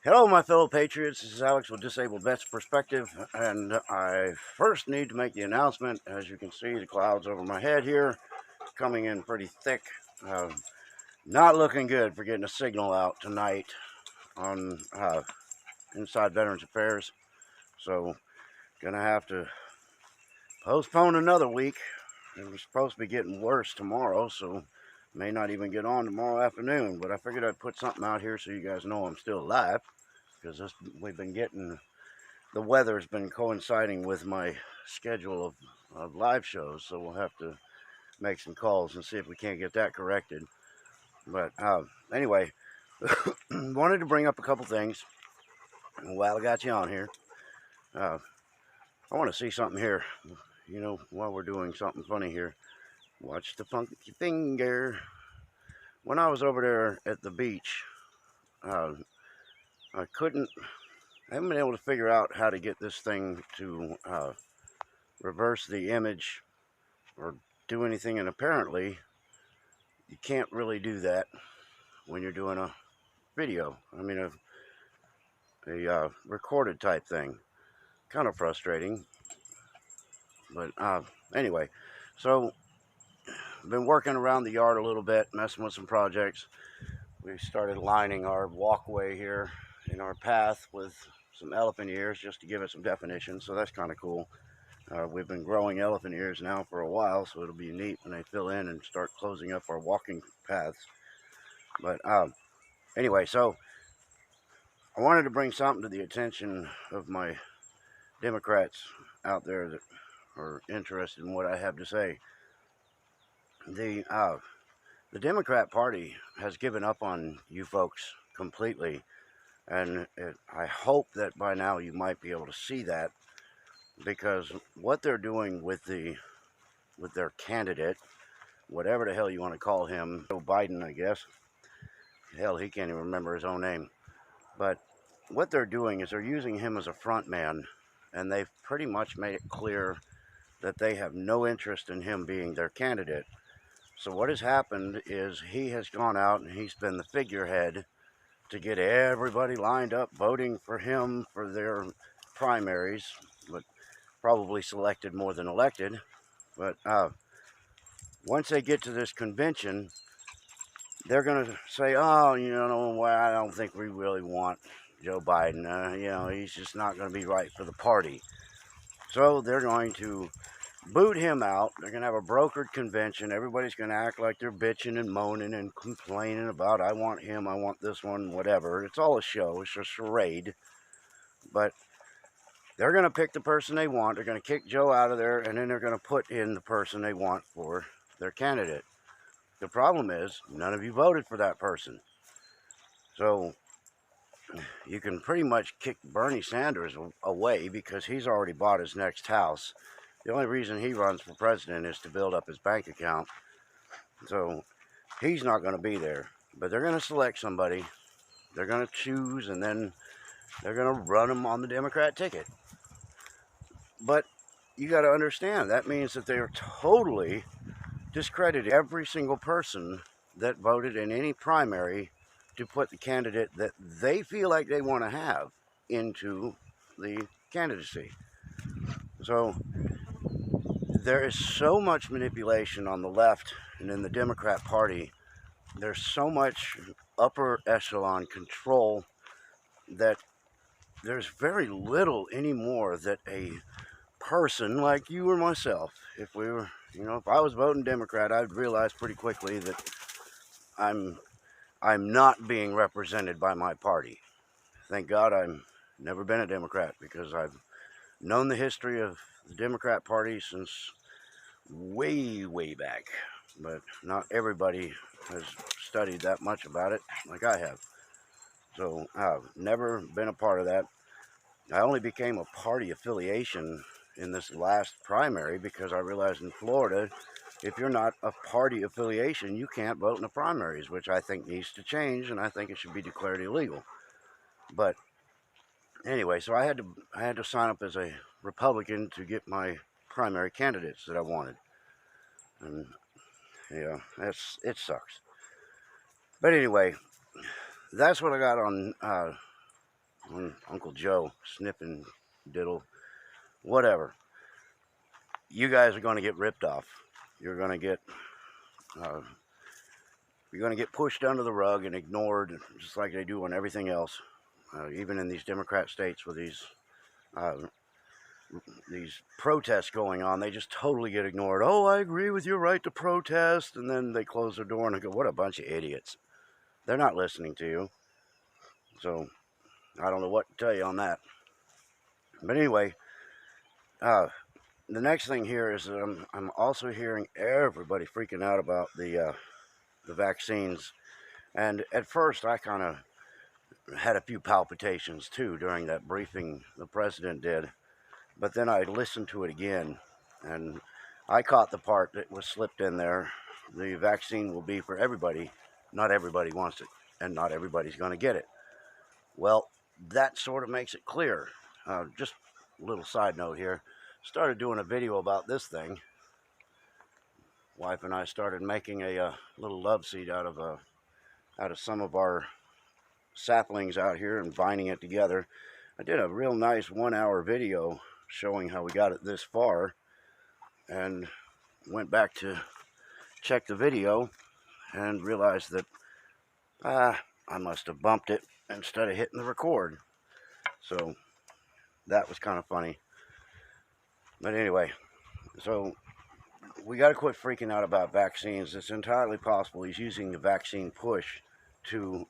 Hello, my fellow patriots. This is Alex with Disabled Vets Perspective, and I first need to make the announcement. As you can see, the clouds over my head here coming in pretty thick. Not looking good for getting a signal out tonight on Inside Veterans Affairs. So, gonna have to postpone another week. It was supposed to be getting worse tomorrow, so may not even get on tomorrow afternoon. But I figured I'd put something out here so you guys know I'm still alive, because we've been getting the weather's been coinciding with my schedule of live shows, so we'll have to make some calls and see if we can't get that corrected. But anyway, wanted to bring up a couple things while I got you on here. I want to see something here, while we're doing something funny here. Watch the funky finger. When I was over there at the beach, uh, I haven't been able to figure out how to get this thing to reverse the image or do anything, and apparently you can't really do that when you're doing a video. I mean, a recorded type thing. Kind of frustrating, but anyway, so I've been working around the yard a little bit, messing with some projects. We started lining our walkway here in our path with some elephant ears just to give it some definition, so that's kind of cool. We've been growing elephant ears now for a while, so it'll be neat when they fill in and start closing up our walking paths. But anyway, so I wanted to bring something to the attention of my Democrats out there that are interested in what I have to say. The Democrat Party has given up on you folks completely, and I hope that by now you might be able to see that, because what they're doing with their candidate, whatever the hell you want to call him, Joe Biden, I guess. Hell, he can't even remember his own name. But what they're doing is they're using him as a front man, and they've pretty much made it clear that they have no interest in him being their candidate. So what has happened is he has gone out and he's been the figurehead to get everybody lined up voting for him for their primaries, but probably selected more than elected. But once they get to this convention, they're going to say, oh, well, I don't think we really want Joe Biden. He's just not going to be right for the party. So they're going to boot him out. They're going to have a brokered convention. Everybody's going to act like they're bitching and moaning and complaining about, I want him, I want this one, whatever. It's all a show. It's a charade. But they're going to pick the person they want. They're going to kick Joe out of there, and then they're going to put in the person they want for their candidate. The problem is, none of you voted for that person. So you can pretty much kick Bernie Sanders away because he's already bought his next house. The only reason he runs for president is to build up his bank account. So he's not going to be there. But they're going to select somebody. They're going to choose, and then they're going to run him on the Democrat ticket. But you got to understand, that means that they're totally discrediting every single person that voted in any primary to put the candidate that they feel like they want to have into the candidacy. So there is so much manipulation on the left and in the Democrat Party. There's so much upper echelon control that there's very little anymore that a person like you or myself, if I was voting Democrat, I'd realize pretty quickly that I'm not being represented by my party. Thank God I've never been a Democrat, because I've known the history of the Democrat Party since way, way back. But not everybody has studied that much about it like I have. So I've never been a part of that. I only became a party affiliation in this last primary because I realized in Florida, if you're not a party affiliation, you can't vote in the primaries, which I think needs to change, and I think it should be declared illegal. But anyway, so I had to sign up as a Republican to get my primary candidates that I wanted, and yeah, it sucks. But anyway, that's what I got on Uncle Joe, snipping diddle, whatever. You guys are going to get ripped off. You're going to get uh, you're going to get pushed under the rug and ignored, just like they do on everything else. Even in these Democrat states with uh, these protests going on, they just totally get ignored. Oh, I agree with your right to protest, and then they close their door and they go, "What a bunch of idiots!" They're not listening to you. So I don't know what to tell you on that. But anyway, the next thing here is that I'm also hearing everybody freaking out about the vaccines. And at first, I kind of had a few palpitations too during that briefing the president did. But then I listened to it again, and I caught the part that was slipped in there. The vaccine will be for everybody. Not everybody wants it, and not everybody's going to get it. Well, that sort of makes it clear. Just a little side note here. Started doing a video about this thing. Wife and I started making a little love seat out of some of our saplings out here and binding it together. I did a real nice 1-hour video showing how we got it this far, and went back to check the video and realized that I must have bumped it instead of hitting the record. So that was kind of funny. But anyway, so we got to quit freaking out about vaccines. It's entirely possible he's using the vaccine push to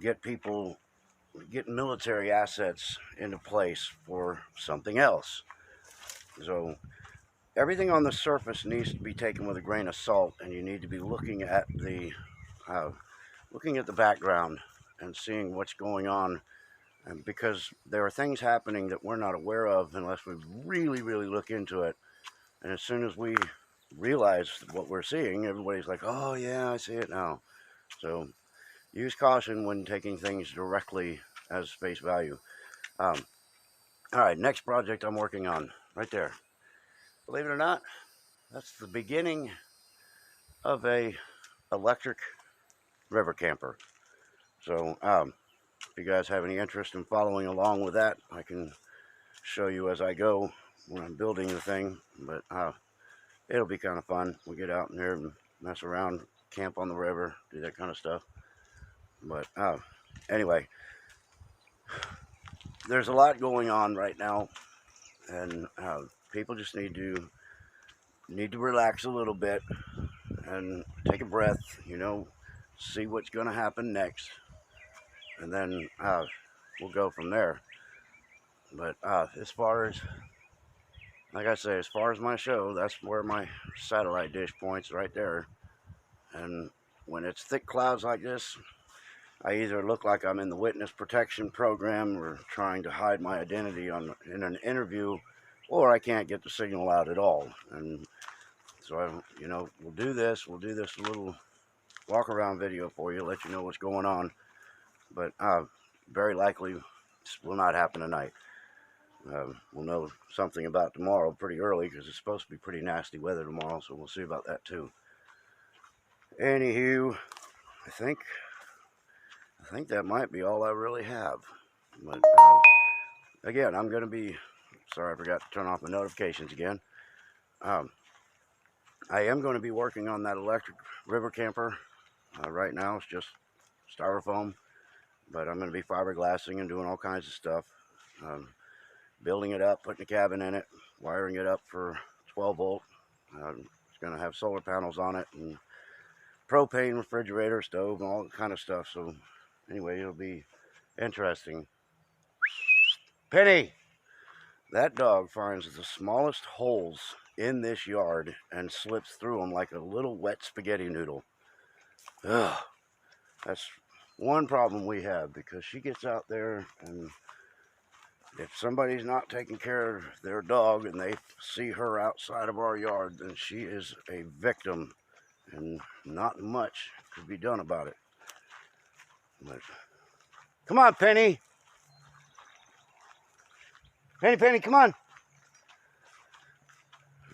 get military assets into place for something else. So everything on the surface needs to be taken with a grain of salt, and you need to be looking at the background and seeing what's going on, and because there are things happening that we're not aware of unless we really, really look into it. And as soon as we realize what we're seeing, everybody's like, "Oh yeah, I see it now." So use caution when taking things directly as face value. All right, next project I'm working on, right there. Believe it or not, that's the beginning of a electric river camper. So if you guys have any interest in following along with that, I can show you as I go when I'm building the thing. But it'll be kind of fun. We get out in there and mess around, camp on the river, do that kind of stuff. But anyway, there's a lot going on right now, and people just need to relax a little bit and take a breath, see what's going to happen next, and then we'll go from there. But as far as, like I say, as far as my show, that's where my satellite dish points, right there. And when it's thick clouds like this, I either look like I'm in the witness protection program or trying to hide my identity in an interview, or I can't get the signal out at all. And so we'll do this little walk around video for you, let you know what's going on. But very likely this will not happen tonight. We'll know something about tomorrow pretty early, because it's supposed to be pretty nasty weather tomorrow, so we'll see about that too. Anywho, I think that might be all I really have. But again, I'm going to be, sorry, I forgot to turn off my notifications again. I am going to be working on that electric river camper. Right now it's just styrofoam, but I'm going to be fiberglassing and doing all kinds of stuff. Building it up, putting a cabin in it, wiring it up for 12 volt. It's going to have solar panels on it, and propane refrigerator, stove, and all that kind of stuff. So anyway, it'll be interesting. Penny! That dog finds the smallest holes in this yard and slips through them like a little wet spaghetti noodle. Ugh. That's one problem we have, because she gets out there, and if somebody's not taking care of their dog and they see her outside of our yard, then she is a victim, and not much could be done about it. But come on, Penny. Penny, come on.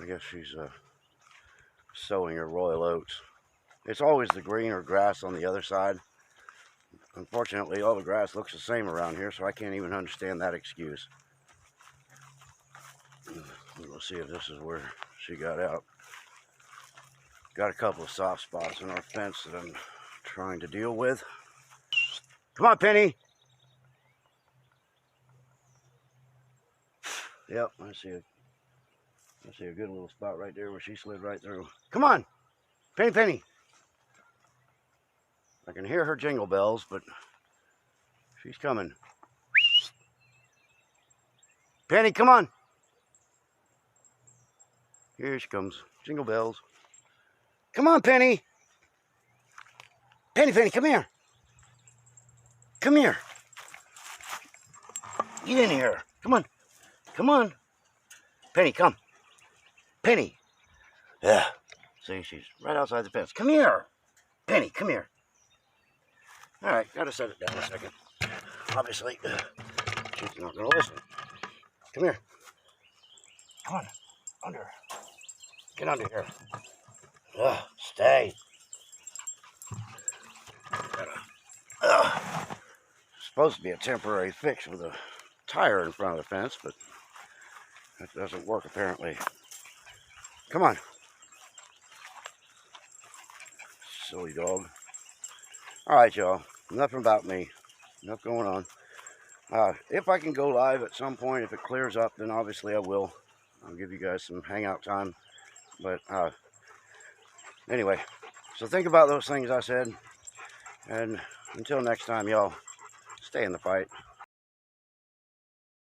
I guess she's sowing her royal oats. It's always the greener grass on the other side. Unfortunately, all the grass looks the same around here, so I can't even understand that excuse. We'll see if this is where she got out. Got a couple of soft spots in our fence that I'm trying to deal with. Come on, Penny. Yep, I see a good little spot right there where she slid right through. Come on, Penny, Penny. I can hear her jingle bells, but she's coming. Penny, come on. Here she comes. Jingle bells. Come on, Penny. Penny, Penny, come here. Come here. Get in here. Come on. Come on. Penny, come. Penny. Yeah. See, she's right outside the fence. Come here. Penny, come here. All right, gotta set it down a second. Obviously, she's not gonna listen. Come here. Come on. Under. Get under here. Stay. Supposed to be a temporary fix with a tire in front of the fence, but that doesn't work apparently. Come on. Silly dog. All right, y'all. Nothing about me. Enough going on. If I can go live at some point, if it clears up, then obviously I will. I'll give you guys some hangout time. But anyway, so think about those things I said. And until next time, y'all, stay in the fight.